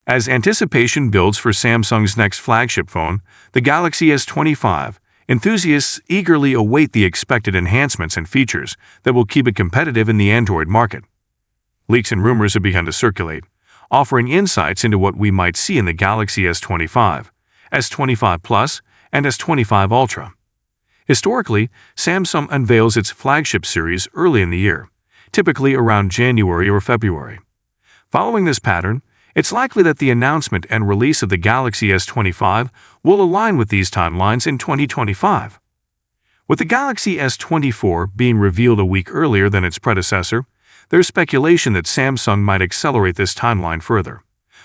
As anticipation builds for Samsung's next flagship phone, the Galaxy S25, enthusiasts eagerly await the expected enhancements and features that will keep it competitive in the Android market. Leaks and rumors have begun to circulate, offering insights into what we might see in the Galaxy S25, S25 Plus, and S25 Ultra. Historically, Samsung unveils its flagship series early in the year, typically around January or February. Following this pattern, it's likely that the announcement and release of the Galaxy S25 will align with these timelines in 2025. With the Galaxy S24 being revealed a week earlier than its predecessor, there's speculation that Samsung might accelerate this timeline further,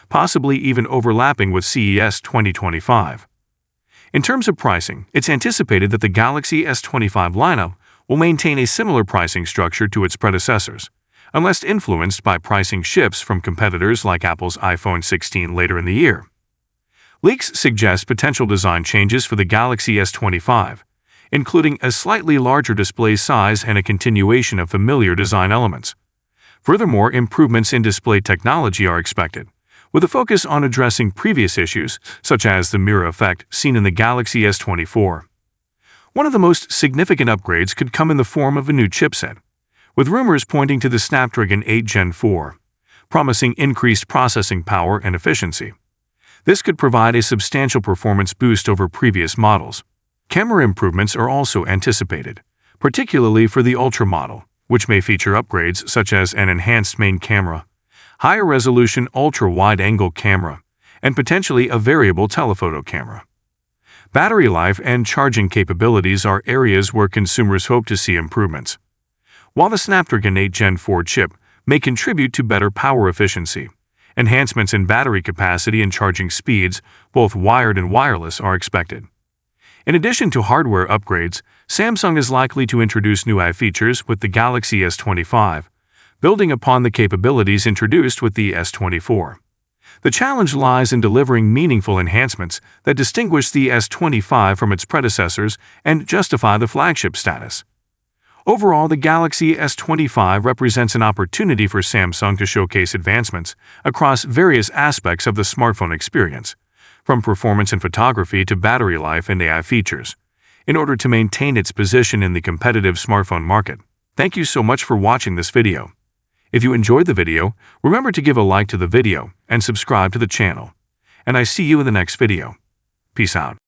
possibly even overlapping with CES 2025. In terms of pricing, it's anticipated that the Galaxy S25 lineup will maintain a similar pricing structure to its predecessors, unless influenced by pricing shifts from competitors like Apple's iPhone 16 later in the year. Leaks suggest potential design changes for the Galaxy S25, including a slightly larger display size and a continuation of familiar design elements. Furthermore, improvements in display technology are expected, with a focus on addressing previous issues, such as the mirror effect seen in the Galaxy S24. One of the most significant upgrades could come in the form of a new chipset, with rumors pointing to the Snapdragon 8 Gen 4, promising increased processing power and efficiency. This could provide a substantial performance boost over previous models. Camera improvements are also anticipated, particularly for the Ultra model, which may feature upgrades such as an enhanced main camera, higher resolution ultra-wide-angle camera, and potentially a variable telephoto camera. Battery life and charging capabilities are areas where consumers hope to see improvements. While the Snapdragon 8 Gen 4 chip may contribute to better power efficiency, enhancements in battery capacity and charging speeds, both wired and wireless, are expected. In addition to hardware upgrades, Samsung is likely to introduce new AI features with the Galaxy S25, building upon the capabilities introduced with the S24. The challenge lies in delivering meaningful enhancements that distinguish the S25 from its predecessors and justify the flagship status. Overall, the Galaxy S25 represents an opportunity for Samsung to showcase advancements across various aspects of the smartphone experience, from performance and photography to battery life and AI features, in order to maintain its position in the competitive smartphone market. Thank you so much for watching this video. If you enjoyed the video, remember to give a like to the video and subscribe to the channel. And I see you in the next video. Peace out.